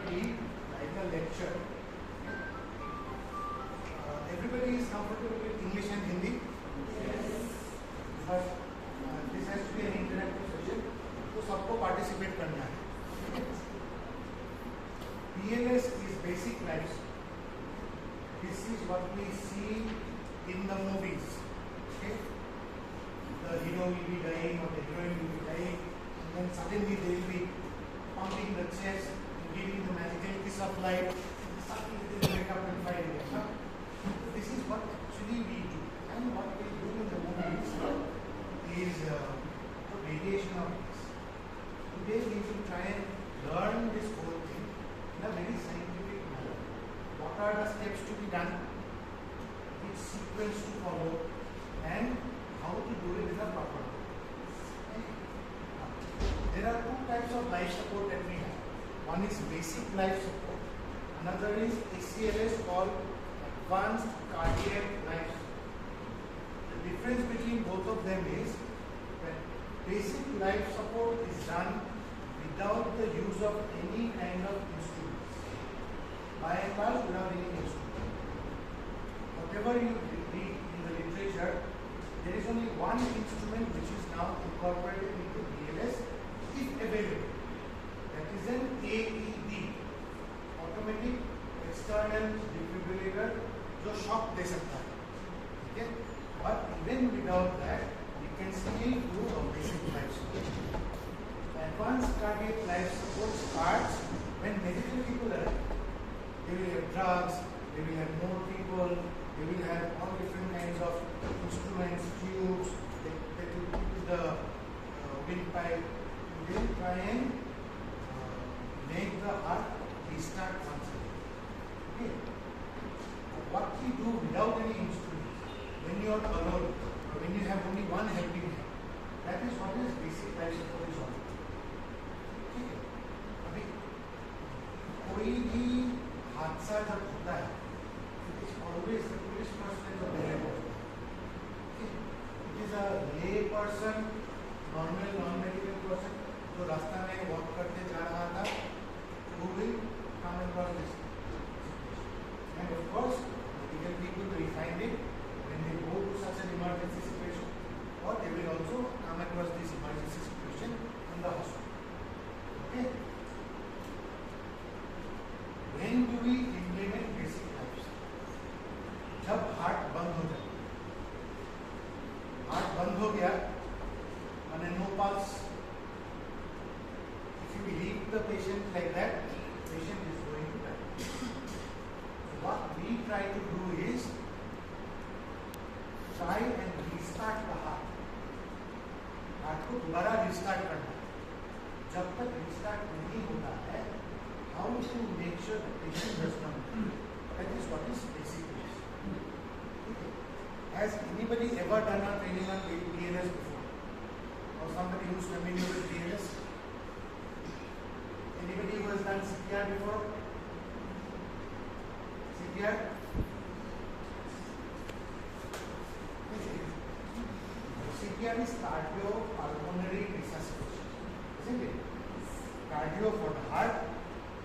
be like a lecture. Everybody is comfortable with English and Hindi? Yes. But this has to be an interactive session, तो सबको participate करना है. BLS is basic life. This is what we see in the movies. Okay? The hero will be dying or the heroine will be dying, and then suddenly they will be pumping the chest, giving the magical kiss of life, and suddenly they will wake up and fight again. Huh? This is what actually we do, and what we do in the movies is a variation of this. Today we will try and learn this whole thing in a very scientific manner. What are the steps to be done, which sequence to follow, and how to do it in a proper way. There are two types of life support that we have. One is basic life support. Another is ACLS called advanced cardiac life support. The difference between both of them is that basic life support is done without the use of any kind of instruments. By and large, without any instrument. Whatever you read in the literature, there is only one instrument which is now incorporated into BLS if available. That is an AED, automatic external defibrillator, जो shock दे सकता है. Okay? But even without that, we can still do a basic life support. Advanced cardiac life support starts when medical people arrive. They will have drugs, they will have more people, they will have all different kinds of instruments, tubes, they will put the windpipe, and they will try and make the heart restart once again. Okay? What we do without any instruments, when you are alone, or when you have only one helping hand, that is what is basic life support is all. ठीक है? अभी कोई भी हादसा जब होता है, it is always the police person is available. Okay? It is a lay person, normal non-medical person, जो रास्ता में वॉक करते जा रहा था, who will come across this situation. And of course, medical people will find it when they go to such an emergency situation, or they will also come across this emergency situation in the hospital. Okay? When do we implement basic life support? जब heart बंद हो जाए. Heart बंद हो गया, माने no pulse. If you leave the patient like that, patient is going to die. So what we try to do is try and restart the heart. Heart को दोबारा रिस्टार्ट करना. जब तक रिस्टार्ट नहीं होता है, how to make sure the patient does not die. That is what is basic life. Okay. Has anybody ever done a training on BLS before? Or somebody who is familiar with BLS? Anybody who has done CPR before? CPR? CPR is cardiopulmonary resuscitation, isn't it? Cardio for the heart,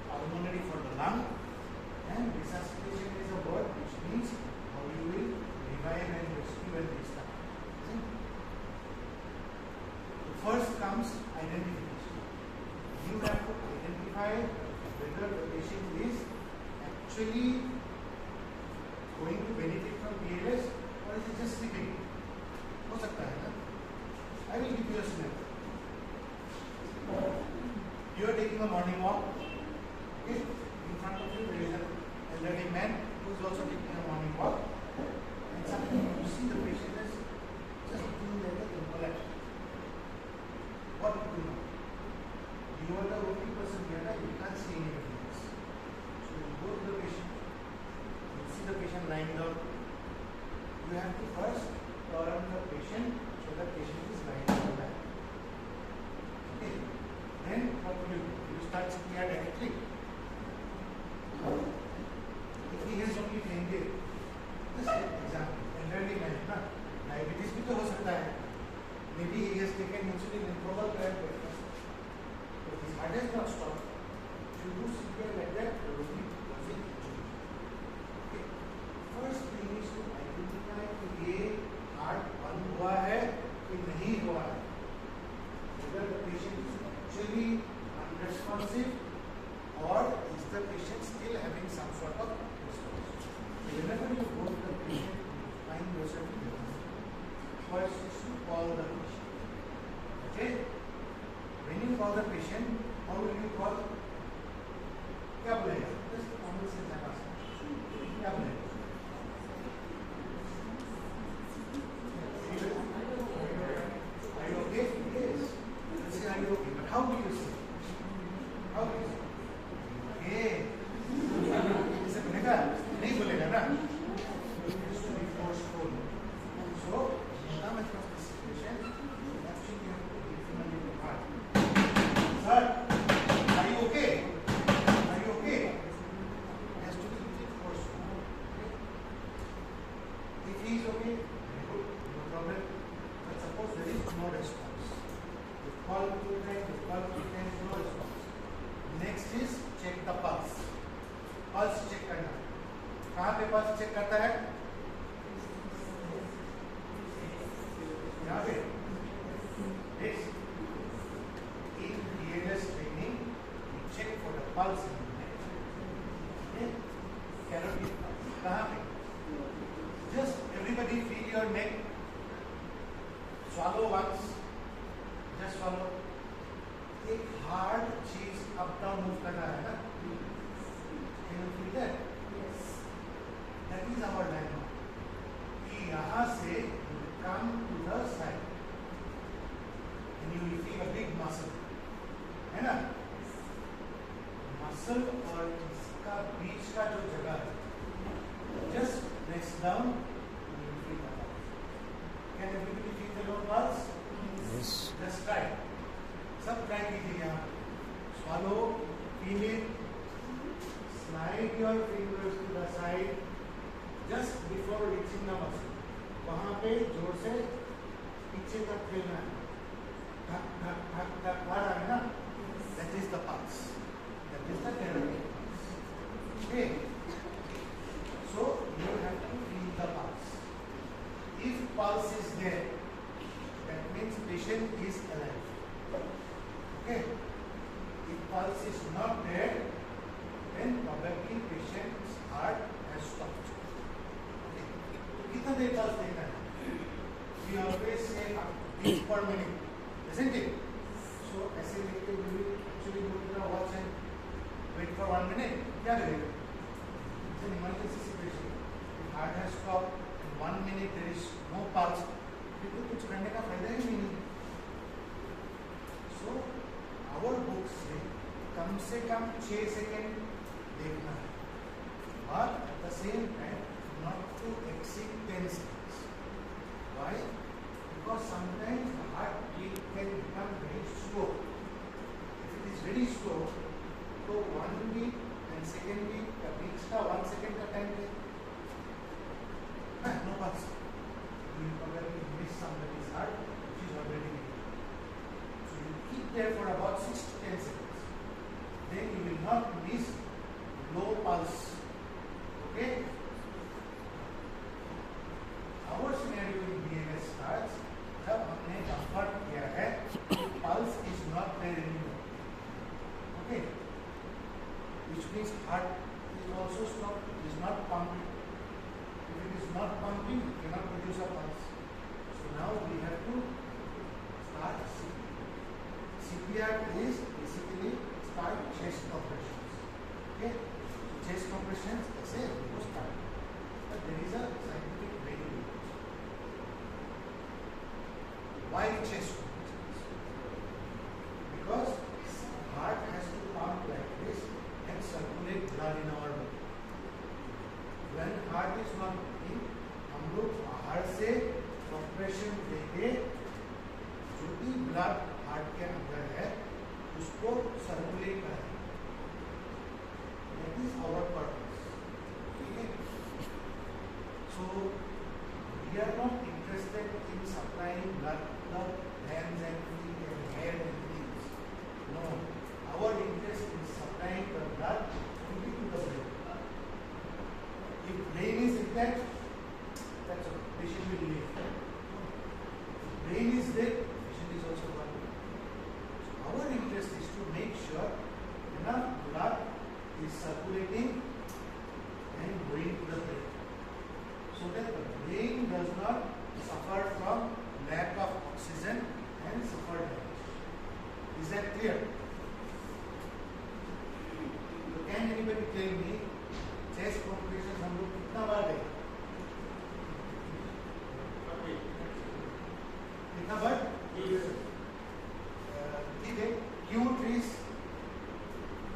pulmonary for the lung, and resuscitation is a word which means how you will revive and rescue and restart. Isn't it? So first comes identification. You have to identify whether the patient is actually going to benefit from BLS or is it just sleeping. हो सकता है ना? I will give you a scenario. You are taking a morning walk. Okay? In front of you there is an elderly man who is also taking a morning walk. And suddenly you see the patient is just doing like a collapse. What do you do? You are the only person here, you can't see any difference. So you go to the patient, you see the patient lying down. You have to first turn the patient so the patient is lying on the back. Okay. Then what will you do? You start CPR directly. If he has only fainted, just take example, elderly man, diabetes भी तो हो सकता है. Maybe he has taken insulin and probable blood pressure. But his heart has not stopped. or is the patient still having some sort of response? Whenever you go to the patient, find yourself here. First is to call the patient. Okay? When you call the patient, how will you call? क्या बोलेगा? Just common sense है पास. क्या बोलेगा? Are you okay? Yes. You say, are you okay? But how do you say? How do you say? Okay. ऐसे बोलेगा? नहीं बोलेगा ना? It has to be forceful. So, now I trust this situation. Actually, you have to give him a little heart. Sir, are you okay? Are you okay? It has to be forceful. Okay? If he is okay, very good, no problem. But suppose there is no response. You call 2 times, you call 3 times, no response. Next is check the pulse. Pulse check करना. कहाँ पे pulse check करता है? यहाँ पे. Yes. In BLS training, we check for the pulse in the neck. Okay? Carotid pulse. कहाँ पे? Just everybody feel your neck. Swallow once. Just swallow. एक hard चीज up down move कर रहा है ना? Can you feel that? Yes. That is our dilemma. कि यहाँ से you come to the side and you will feel a big muscle. है ना? Muscle और इसका बीच का जो जगह है, just press down and you will feel the pulse. Can everybody feel the low pulse? Yes. Just try. सब try कीजिए यहाँ. Swallow, feel it. Slide your fingers to the side. Just before reaching the muscle. वहाँ पे जोर से पीछे तक फैलना है. धक धक धक धक आ रहा है ना? That is the pulse. That is the carotid pulse. Okay. So you have to feel the pulse. If pulse is there, that means patient is alive. Okay. If pulse is not there, then probably patient's heart has stopped. Okay. कितना देर pulse देखना है? We always say beats per minute, isn't it? So ऐसे लिखते we will actually go to the watch and wait for 1 minute. क्या करेगा? It's an emergency situation. If heart has stopped in 1 minute there is no pulse, फिर तो कुछ करने का फायदा ही नहीं है. So our books say कम से कम 6 सेकंड देखना है. But at the same time not to exceed 10 seconds. Why? Because sometimes the heartbeat can become very slow. If it is very slow, so 1 beat and second beat, the beats का 1 second का time है. No pulse. You will probably miss somebody's heart which is already beating. So you keep there for about 6 to 10 seconds. Then you will not miss low pulse. Okay? Our scenario in BLS starts जब हमने comfort किया है pulse is not there anymore. Okay? Which means heart is also stopped, is not pumping. If it is not pumping, it cannot produce a pulse. So now we have to start CPR. CPR is basically start chest compressions. Okay? So chest compressions, ऐसे वो start. But there is a scientific way to do it. Why chest compressions? Because heart has to pump like this and circulate blood in our body. When heart is not beating, हम लोग बाहर से compression देके जो भी blood heart के अंदर है उसको circulate करें. That is our purpose. is circulating and going to the brain, so that the brain does not suffer from lack of oxygen and suffer damage. Is that clear? So can anybody tell me chest compression हम लोग कितना बार गए? कितना बार? ठीक है. Q3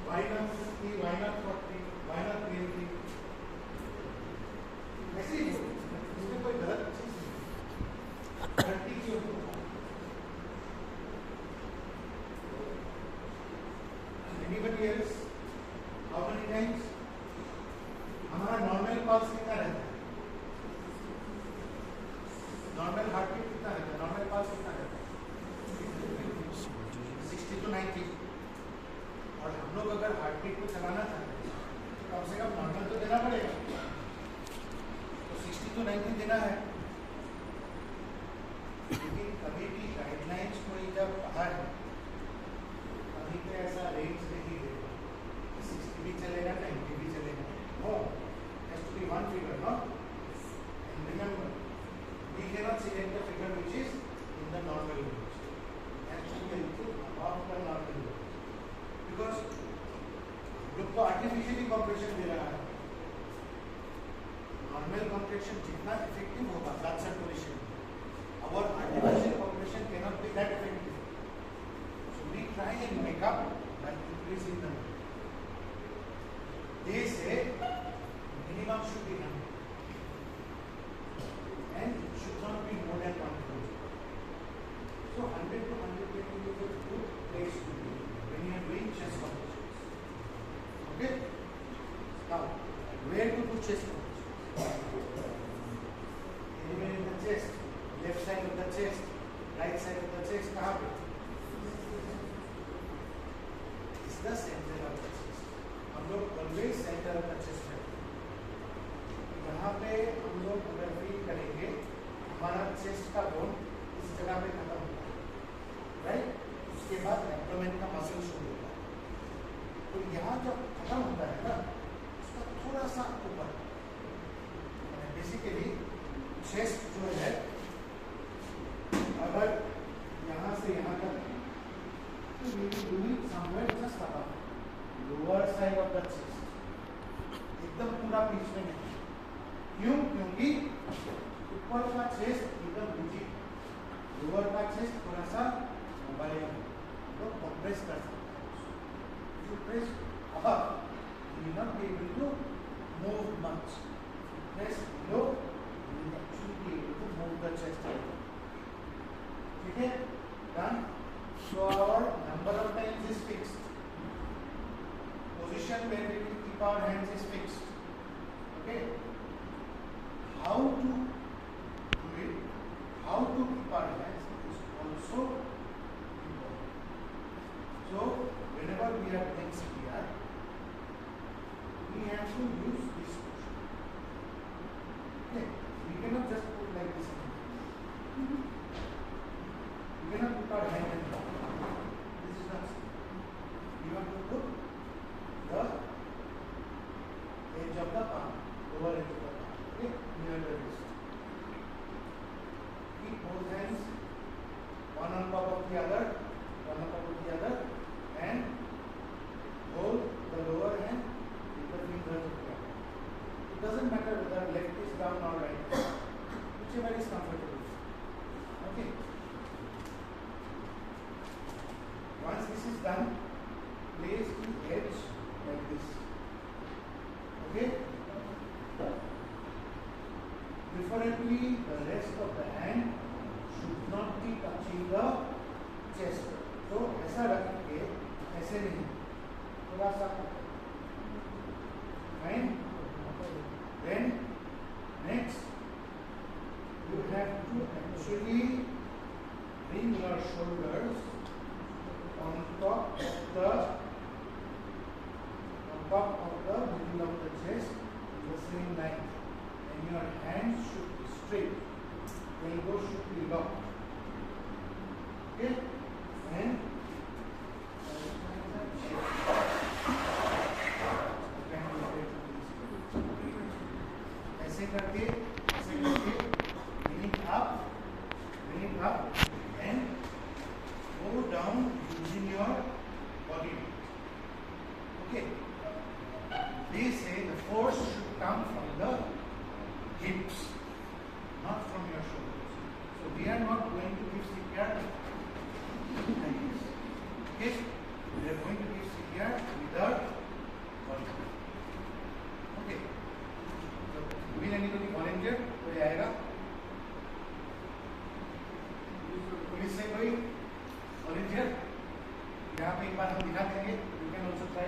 why not 50, why not 40, why not 20? ऐसे ही इसमें कोई गलत चीज नहीं. 30 क्यों? Anybody else? How many times? हमारा नॉर्मल पल्स कितना रहता है? नॉर्मल हार्ट बीट कितना रहता है? नॉर्मल पल्स कितना रहता है? 60 to 90. और हम लोग अगर हार्ट बीट को चलाना चाहते हैं तो कम से कम नॉर्मल तो देना पड़ेगा. तो 60 to 90 देना है. लेकिन कभी भी गाइडलाइंस कोई जब बाहर है कभी भी ऐसा रेंज नहीं देगा. 60 भी चलेगा, 90 भी चलेगा. No, has to be one figure, no? And remember, we cannot select the figure which is in the normal range. It has to be a little above the normal range. Because लोग तो artificially compression दे रहा है. Normal compression जितना effective होगा blood circulation, our artificial compression cannot be that effective. So we try and make up by increasing the number. They say minimum should be 100 and it should not be more than 120. So 100 to 120 is a good place to be when you are doing chest compressions. Okay? Now, where to do chest compressions? Anywhere in the chest, left side of the chest, right side of the chest, कहाँ पे? Is the center of the chest. हम लोग always center of the chest है. यहाँ पे हम लोग अगर फील करेंगे हमारा चेस्ट का बोन इस जगह पे खत्म होता है, राइट? उसके बाद एब्डोमेन का मसल शुरू होता है. तो यहाँ जब खत्म होता है ना उसका थोड़ा सा ऊपर बेसिकली चेस्ट जो है अगर यहाँ से यहाँ तक तो we will do it somewhere just above lower side of the chest. एकदम पूरा बीच में नहीं. क्यों? क्योंकि ऊपर का चेस्ट एकदम rigid, लोअर का चेस्ट थोड़ा सा मोबाइल तो कंप्रेस कर सकते हैं. If you press above, you will not be able to move much. Press below, you will actually be able to move the chest. ठीक है? Done. So our number of times is fixed. Position where we will keep our hands is fixed. Okay? How to do it, how to keep our hands is also important. So whenever we are doing CPR, we have to use this position. Okay? We cannot just put like this. We cannot put our hand in the this is not safe. You have to put the edge of the palm, lower edge of the palm, okay, near the wrist. Keep both hands one on top of the other, one on top of the other, and hold the lower hand with the fingers together. It doesn't matter whether left is down or right, whichever is comfortable. Okay. Once this is done, place the edge like this. Okay? Preferably the rest of the hand should not be touching the chest. So ऐसा रखेंगे, ऐसे नहीं, थोड़ा सा. Fine? Then next you have to actually bring your shoulders on top of the middle of the chest in the same line, and your hands should be straight, elbows should be locked. Okay? And करके ऐसे करके bring it up and go down using your body weight. Okay. They say the force should come from the hips, not from your shoulders. So we are not going to give CPR like this. Okay? We are going to give CPR without body weight. Okay. So will anybody volunteer? कोई आएगा? Police से कोई volunteer? यहाँ पे एक बार हम दिखा देंगे. You can also try.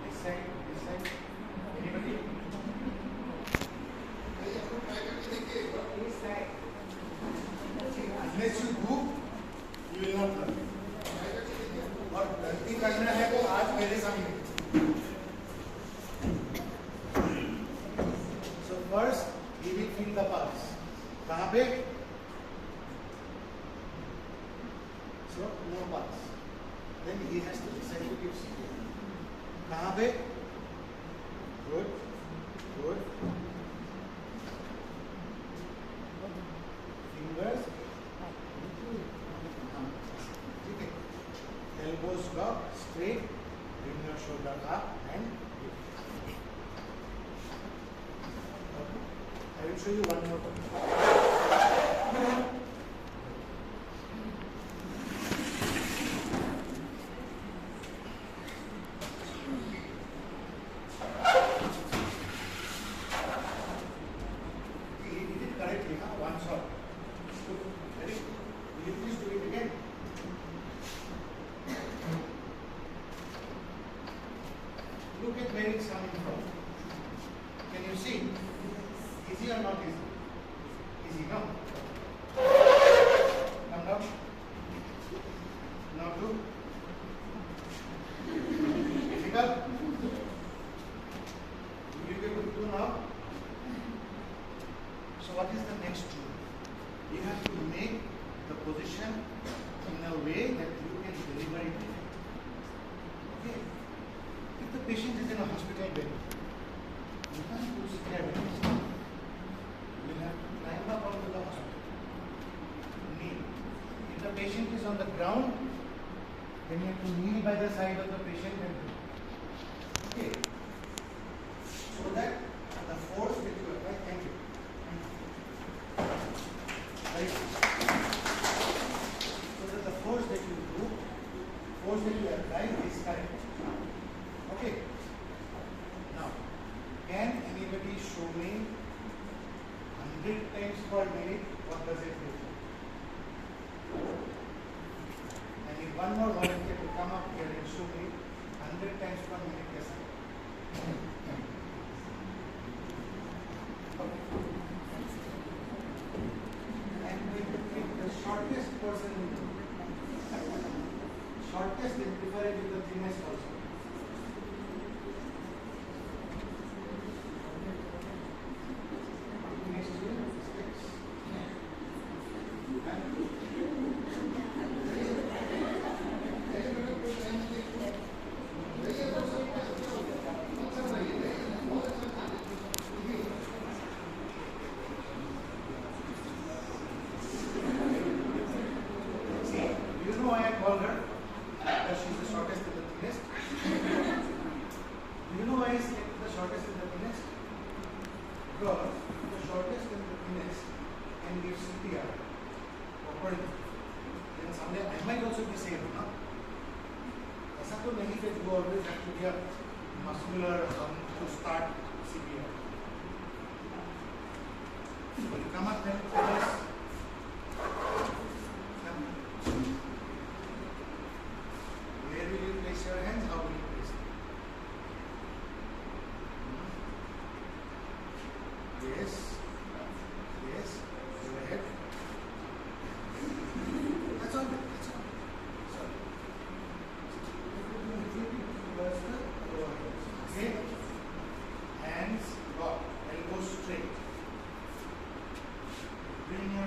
This side. Anybody? This side. Unless you do, you will not learn. और गलती करना है तो आज मेरे सामने. So first, he will feel the pulse. कहाँ पे? So no pulse. Then he has to decide to give CPR. कहाँ पे? Good. Fingers. ठीक है. Elbows drop straight. Bring your shoulder up and give. I will show you one more time. Look at where it's coming from. Can you see? Easy or not easy? Easy, no? Come down. Now do. Difficult? Will you be able to do now? So what is the next tool? You have to make the position in a way that you can deliver it. Okay? If the patient is in a hospital bed, you can't do CPR with this. You will have to climb up onto the hospital. Kneel. If the patient is on the ground, then you have to kneel by the side of the patient and do. Okay. So that the force that you apply, thank you. Right. So that the force that you do, force that you apply is correct. Okay. Now, can anybody show me 100 times per minute? What does it do? I need one more volunteer to come up here and show me 100 times per minute. Yes, sir. And with the shortest person, shortest is preferred with the thinnest also. I might also be saying, no? ऐसा तो नहीं that you always have to be a muscular to start CPR. So you come up and first. Where will you place your hands? How will you place them? Yes. Yes. Go ahead. That's all. That's all. Sorry. Okay. Hands locked. Elbows straight. Bring your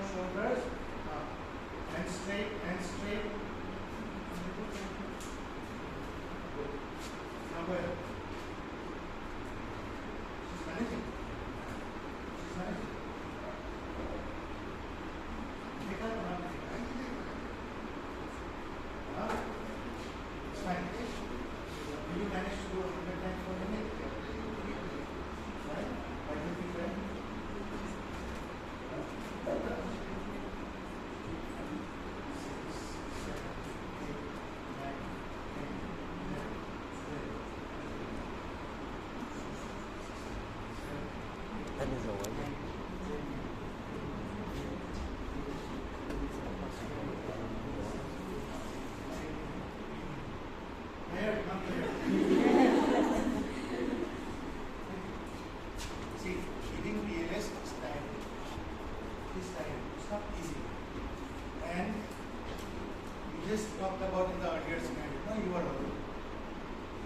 talked about in the earlier scenario. Now you are alone.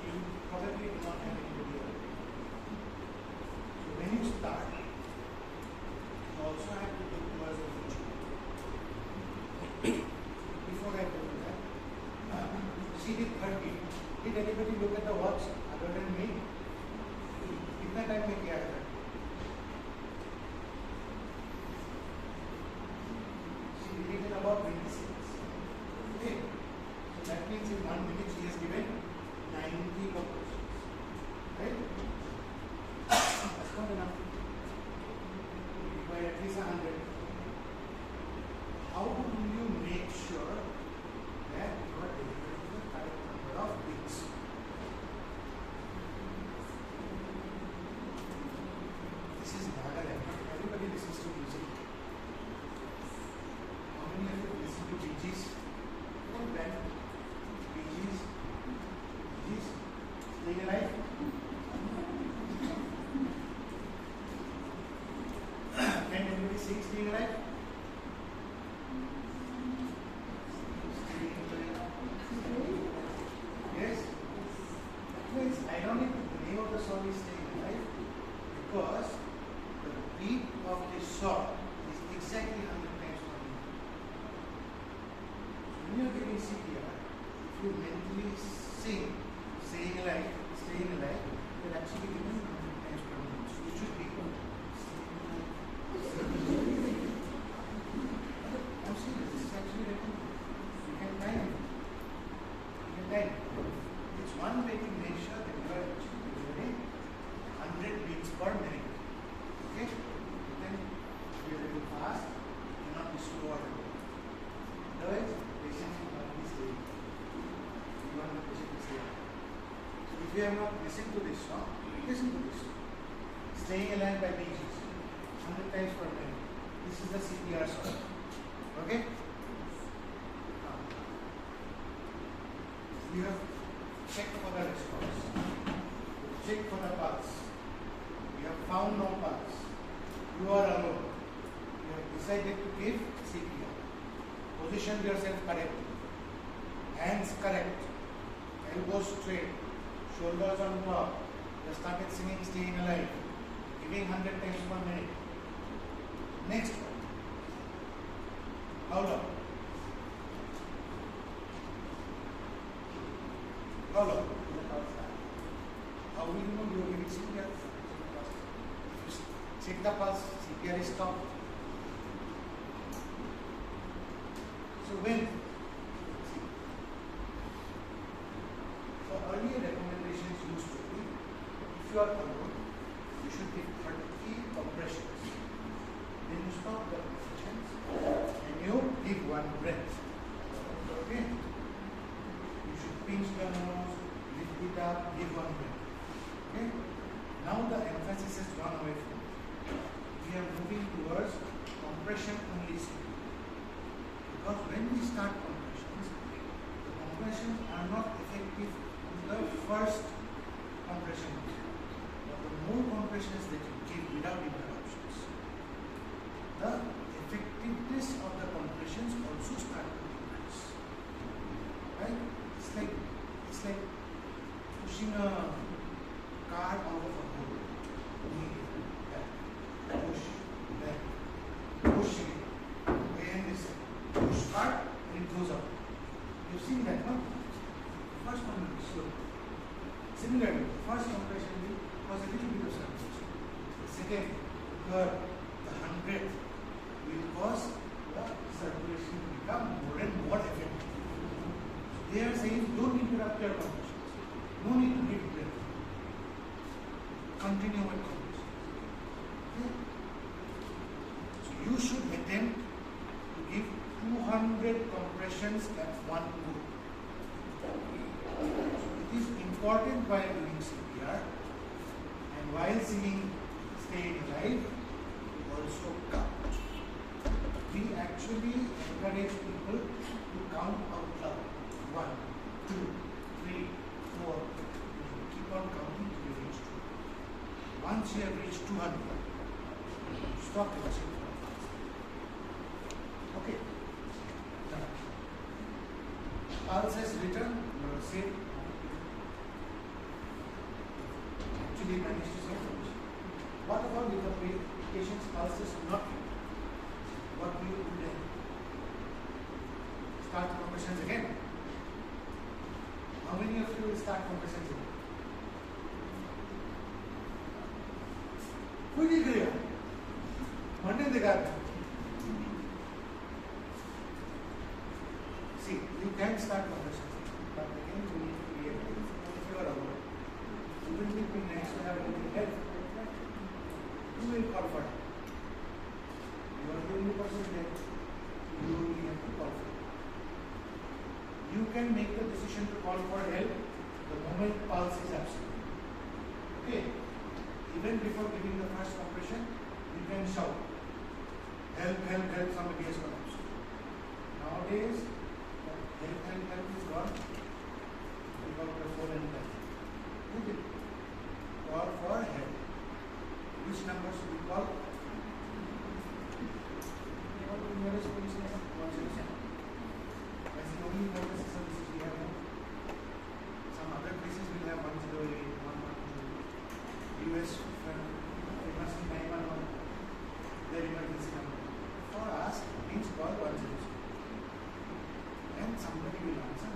You probably do not have anybody around. So when you start, you also have to look towards the future. Before I go to that, see the third beat. Did anybody look at the watch other than me? कितना time में किया है? She did it about 26. Okay. So that means in 1 minute she has given 90 questions. Right? That's not enough. You require at least 100. How do you make sure that you are delivering the correct number of beats? This is Naga. Everybody listens to music. How many of you listen to Bee Gees? What band? Bee Gees? Bee Gees? Staying Alive? Can anybody sing Staying Alive? Yes? It's ironic that the name of the song is Staying Alive because the beat of this song is exactly 100 times per minute. So when you are giving CPR, if you mentally sing Staying Alive, you are actually giving 100 times per minute. So you should be I'm serious, this is actually recommended. You can time it. It's one way to make sure that you are actually delivering 100 beats per minute. Okay? Then you are very fast, you cannot be slow or low. Otherwise, patience will not be staying. You want the patient to stay. So if you have not listened to this song, listen to this song. Staying Alive by Bee Gees. 100 times per minute. This is the CPR song. Okay? You have checked for the response. Check for the pulse. You have found no pulse. You are alone. You have decided to give CPR. Position yourself correctly. Hands correct. Elbows straight. Shoulders on top. You have started singing Staying Alive. Giving 100 times per minute. Next one. How long? How long? How will you know you are giving CPR? Check the pulse, CPR is stopped. So when? So earlier recommendations used to be, if you are alone, you should give 30 compressions. Then you stop the compressions and you give one breath. Okay? You should pinch the nose, lift it up, give one breath. Okay? Now the emphasis has gone away from it. We are moving towards compression only CPR. Because when we start compressions, the compressions are not effective in the first compression. But the more compressions that you give without interruptions, the effectiveness of the compressions also start to increase. Right? It's like pushing a car out of a hole. Push, back, push it, and this push hard and it goes up. You've seen that, no? First one will be slow. Similarly, first compression will cause a little bit of circulation. The second, third, the 100th will cause the circulation to become more and more effective. They are saying don't interrupt your compressions. No need to give breath. Continue with compressions. Okay? So you should attempt to give 200 compressions at one go. It is important while doing CPR and while singing Staying Alive to also count. We actually encourage people to count out loud. 1, 2, 3, 4. Keep on counting till you reach 200. Once you have reached 200, stop it. Okay. pulse has returned, you are safe. Actually managed to save. What about if the patient's pulse is not returned? What do you do then? Start compressions again. How many of you will start compressions again? कोई नहीं करेगा, मरने देगा. See, you can start compressions, but again you need to be able to figure out. Even if we next have any help, you will call for it. You are the only person there. You only have to call for it. You can make the decision to call for help the moment pulse is absent. Okay. Even before giving the first compression, you can shout, help, help, help, somebody has collapsed. Nowadays, help, help, help is gone. We call the phone and help. Okay. Call for help. Which number should we call? Call the nearest police station. 107. That's the only emergency services we have now. Some other places will have 108, 112. US famous 911, their emergency number. For us, please call 100 and somebody will answer.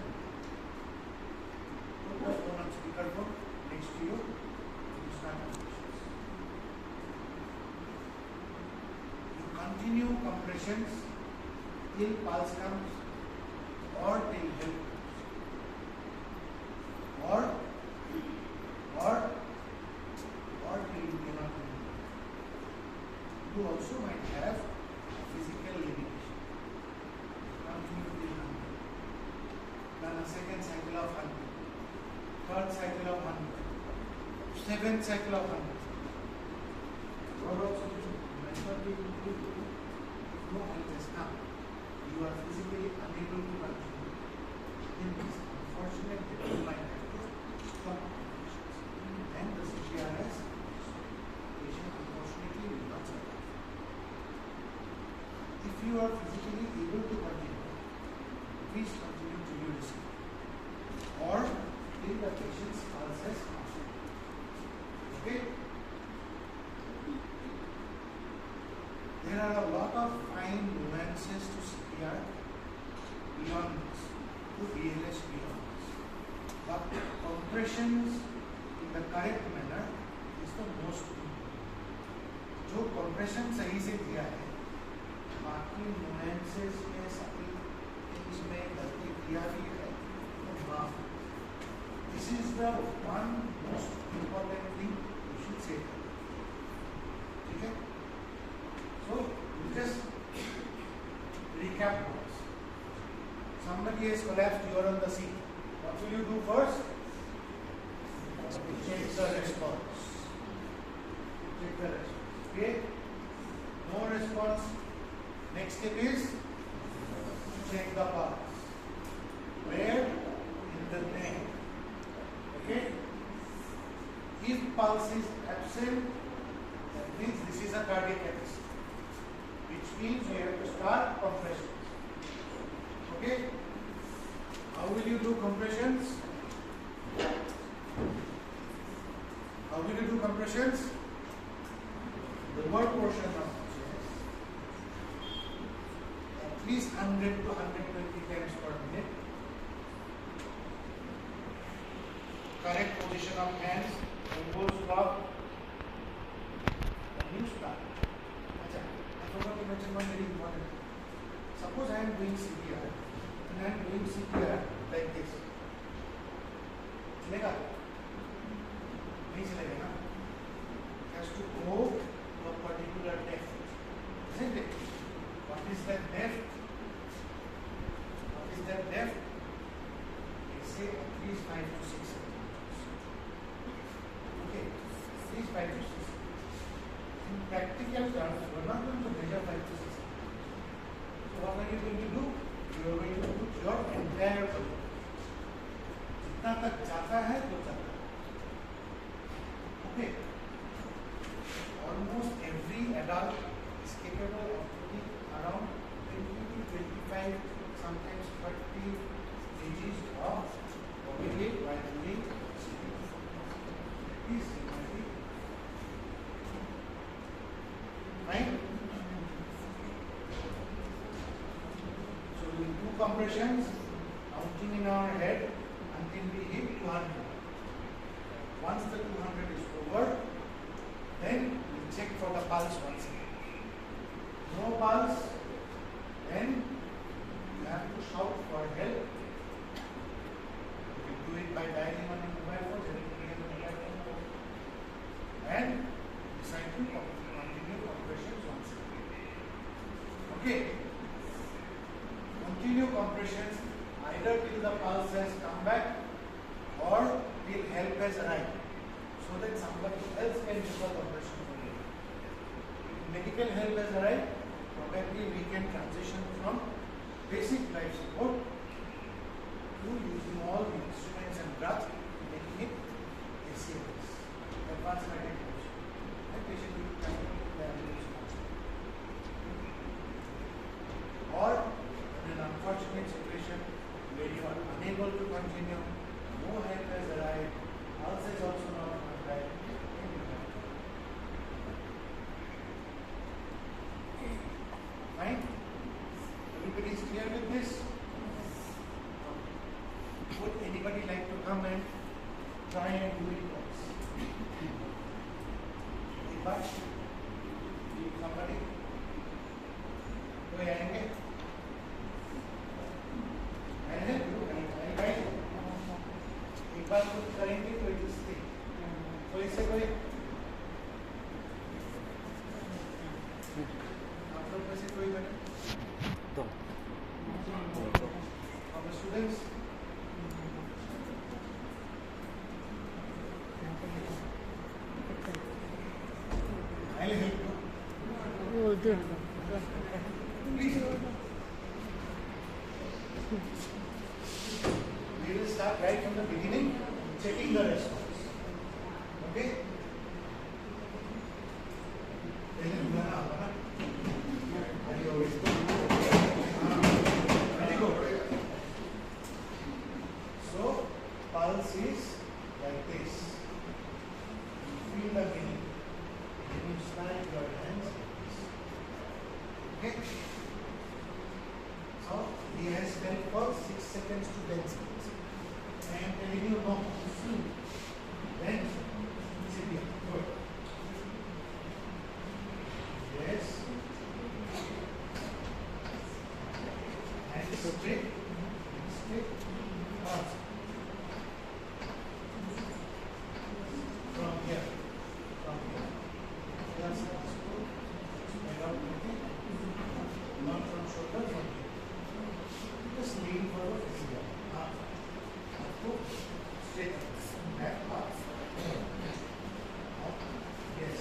Put the phone on speakerphone next to you. You start compressions. You continue compressions till pulse comes or till help comes. Or till you cannot move. You also might have a physical limitation. Continue till 100. Then a second cycle of 100. Third cycle of 100. Seventh cycle of 100. God also might not be able to do. No help is now. You are physically unable to continue. In this unfortunate you might have to stop operations. And the CPRS patient unfortunately will not survive. If you are physically able to continue, please continue to your receive. Or till the patient's pulse has passed. Okay? There are a lot of fine nuances to CPR beyond this, to BLS beyond this. But compressions in the correct manner is the most important. जो compression सही से किया है, बाकी nuances में सभी things में गलती किया भी है, तो माफ. This is the one most important thing you should say. ठीक है? So you just recap once. Somebody has collapsed, you are on the seat. What will you do first? Check the response. Check the response. Okay? No response. Next step is check the pulse. Where? In the neck. Okay? If pulse is absent, that means this is a cardiac arrest. Which means you have to start compressions. Okay? How will you do compressions? How will you do compressions? Lower portion of the chest. At least 100 to 120 times per minute. Correct position of hands, elbows locked. And you start. I forgot to mention one very important thing. Suppose I am doing CPR and I am doing CPR like this. चलेगा? नहीं चलेगा ना? It has to go to a particular depth, isn't it? What is that depth? What is that depth? They say at least 5 to 6 centimeters. Okay, at least 5 to 6. In practical terms, you are not going to measure 5 to 6. So what are you going to do? You are going to put your entire body. जितना तक जाता है तो जाता है. Okay. Almost every adult is capable of putting around 20 to 25, sometimes 30 kgs of body weight by doing is fine. So we do compressions, counting in our head until we hit 200. Once the 200 is over, then we check for the pulse once again. No pulse, then you have to shout for help. You do it by dialing on your mobile phone, and decide to continue compressions once again. Okay. Continue compressions either till the pulse has come back or till help has arrived, so that somebody else can do the compression for you. If medical help has arrived, probably we can transition from basic life support to using all the instruments and drugs, making it ACLS, advanced cardiac arrest. And patient will be continuing the ambulance or in an unfortunate situation where you are unable to continue, no help has arrived, pulse is also not arrived. Fine? Everybody is clear with this? Would anybody like to come and try and do it once? Anybody? Somebody? कोई आएंगे? एक बार कुछ करेंगे तो it is ठीक। तो इससे कोई आप लोग में से कोई बने? तो our students I'll help you. Please. We will start right from the beginning, checking the response. Okay? Very good. So, pulse is like this. You feel the beginning. Then you slide your hands. Okay? So, he has held for 6 seconds to 10 seconds. I am telling you no. Then, sit here. Good. Yes. And straight. Straight. Arms. From here. From here. Yes. Spread out quickly. Not from shoulder, from here. Just lean forward. Up. Up. Straight up. Back. Up. Up. Yes.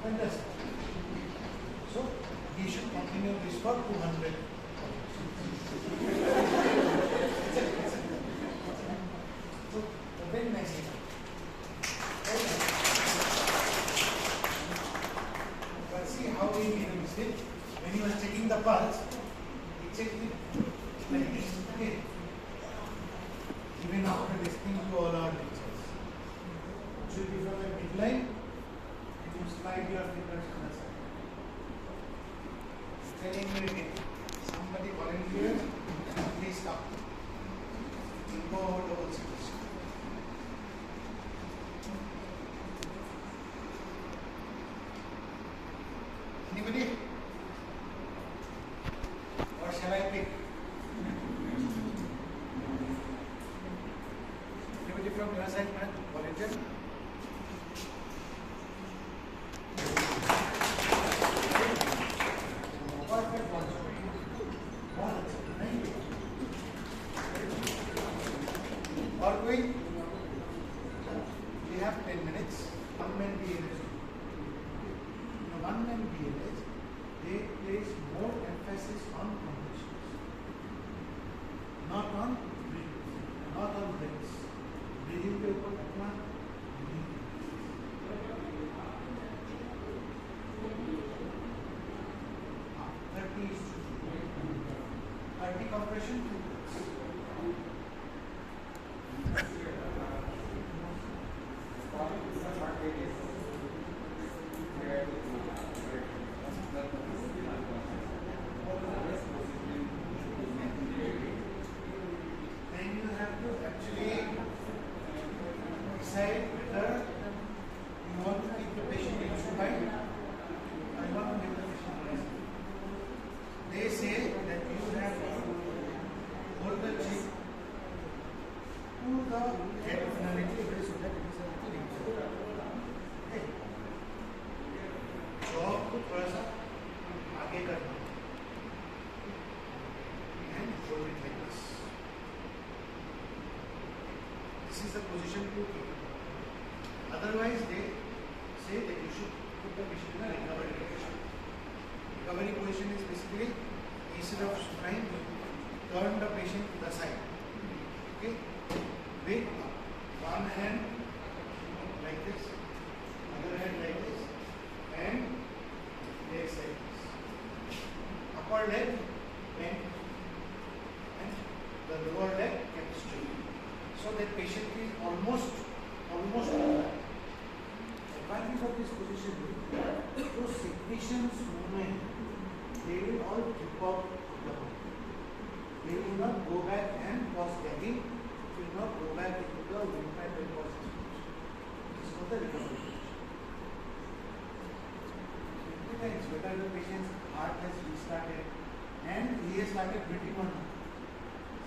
Fantastic. So, he should continue this for 200. So, very nicely done. But see how he made a mistake. When he was checking the pulse, he checked it like this. Okay. Even after listening to all our lectures. It should be from the midline. You slide your fingers to the side. Telling me again. Somebody volunteers, please come. Go double situation. Anybody? Or shall I pick? Anybody from your side, man? Volunteer? compression, 2 breaths. Then you have to actually decide whether you want to keep the patient inside or you want to make the patient noisy. They say that you have to hold the cheek to the head of the little so that it is a little easier. Okay. Jaw को थोड़ा सा आगे करना and hold it like this. This is the position to keep. Otherwise, they say that you should put the patient in a recovery position. Recovery position is basically instead of supine, you turn the patient to the side. Okay, with one hand like this, other hand like this, and legs like this. Upper leg bent, and the lower leg kept straight, so that patient is almost advantage of this position is those secretions movement, they will all drip out of the body. They will not go back and cause gagging, it will not go back into the windpipe and cause expansion. This is called the recovery position. It depends whether the patient's heart has restarted and he has started breathing or not.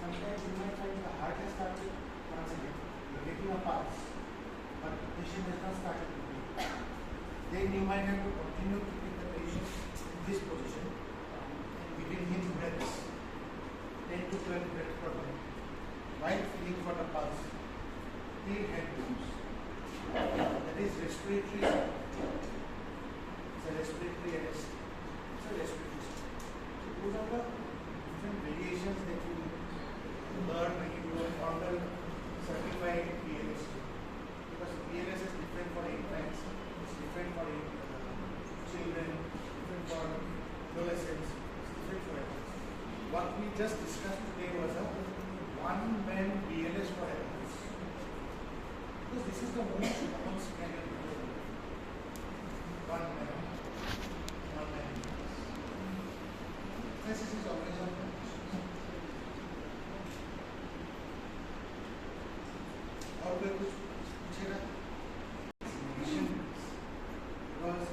Sometimes you might find the heart has started once again, you are getting a pulse, but the patient has not started breathing. Then you might have to continue keeping the patient in this position and giving him breaths, 10 to 12 breaths per minute, while feeling for the pulse till head moves. That is respiratory. It's a respiratory arrest. It's a respiratory state. So those are the different variations that you learn when you do a formal certified BLS. Because BLS is different for infants, it's different for children, different for adolescents, it's different for adults. What we just discussed today was a one-man BLS for adults. Because this is the most common scenario. One man BLS. This is always on conditions. और कोई कुछ पूछेगा? Because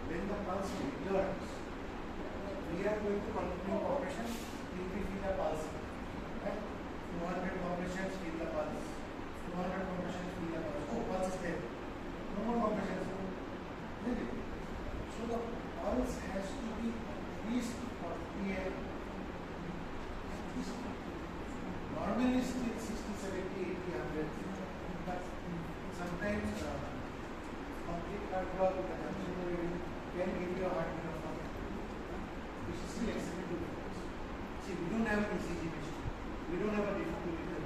when the pulse returns, we are going to continue compression till we feel the pulse. Right? 200 compressions, feel the pulse. 200 compressions, feel the pulse. Oh, pulse is there. No more compressions. Isn't it? So the pulse has to be at least 40 and normally still 60, 70, 80, 100. But sometimes complete heart block with an absolute can give you a heartbeat of 40, which is still acceptable. See, we don't have an ECG machine. We don't have a defibrillator.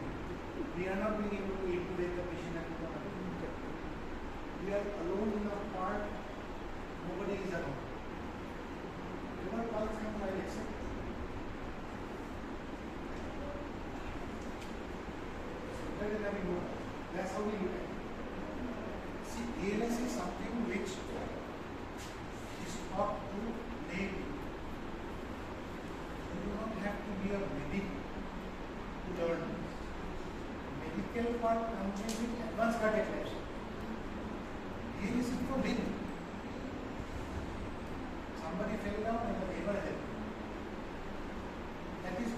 We are not being able to intubate the patient at the moment. We are alone in our part. Nobody is around. Your pulse comes, I accept. That's how we look at it. See, ALS is something which is taught to lay people. You do not have to be a medic to learn this. Medical part comes in with advanced cardiac life. ALS is for lay people. Somebody fell down and the neighbor helped. That is